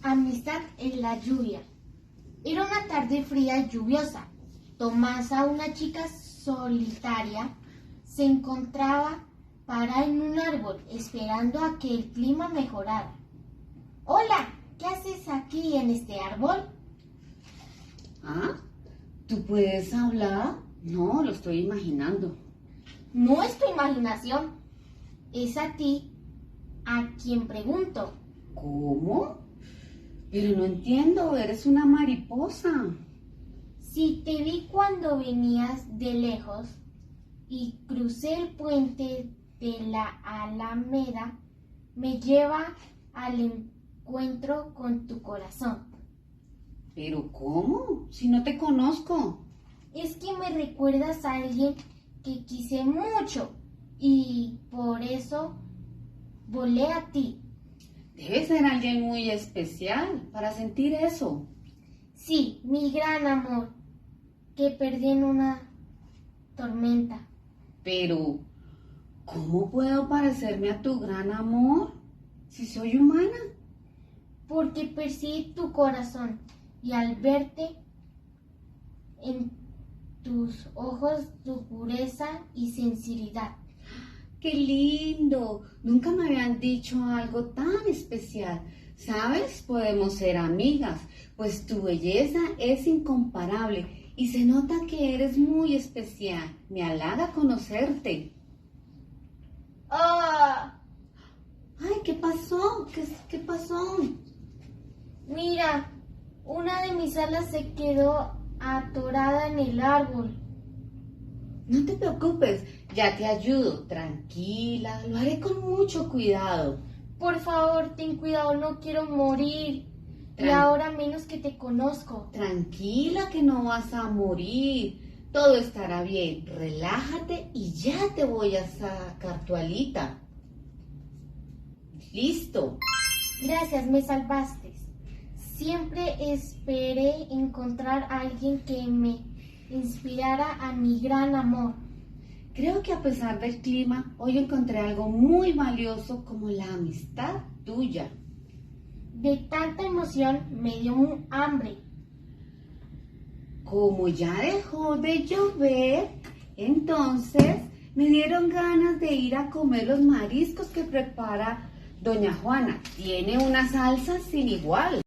Amistad en la lluvia. Era una tarde fría y lluviosa. Tomasa, una chica solitaria, se encontraba parada en un árbol esperando a que el clima mejorara. Hola, ¿qué haces aquí en este árbol? ¿Ah? ¿Tú puedes hablar? No, lo estoy imaginando. No es tu imaginación, es a ti a quien pregunto. ¿Cómo? Pero no entiendo, eres una mariposa. Si te vi cuando venías de lejos y crucé el puente de la Alameda, me lleva al encuentro con tu corazón. ¿Pero cómo? Si no te conozco. Es que me recuerdas a alguien que quise mucho y por eso volé a ti. Debe ser alguien muy especial para sentir eso. Sí, mi gran amor, que perdí en una tormenta. Pero, ¿cómo puedo parecerme a tu gran amor si soy humana? Porque percibí tu corazón y al verte en tus ojos tu pureza y sinceridad. ¡Qué lindo! Nunca me habían dicho algo tan especial. ¿Sabes? Podemos ser amigas, pues tu belleza es incomparable y se nota que eres muy especial. Me halaga conocerte. ¡Ah! Ay, ¿qué pasó? ¿Qué pasó? Mira, una de mis alas se quedó atorada en el árbol. No te preocupes, ya te ayudo. Tranquila, lo haré con mucho cuidado. Por favor, ten cuidado, no quiero morir. Y ahora menos que te conozco. Tranquila que no vas a morir. Todo estará bien. Relájate y ya te voy a sacar tu alita. Listo. Gracias, me salvaste. Siempre esperé encontrar a alguien que me inspirara a mi gran amor. Creo que a pesar del clima, hoy encontré algo muy valioso como la amistad tuya. De tanta emoción me dio un hambre. Como ya dejó de llover, entonces me dieron ganas de ir a comer los mariscos que prepara Doña Juana. Tiene una salsa sin igual.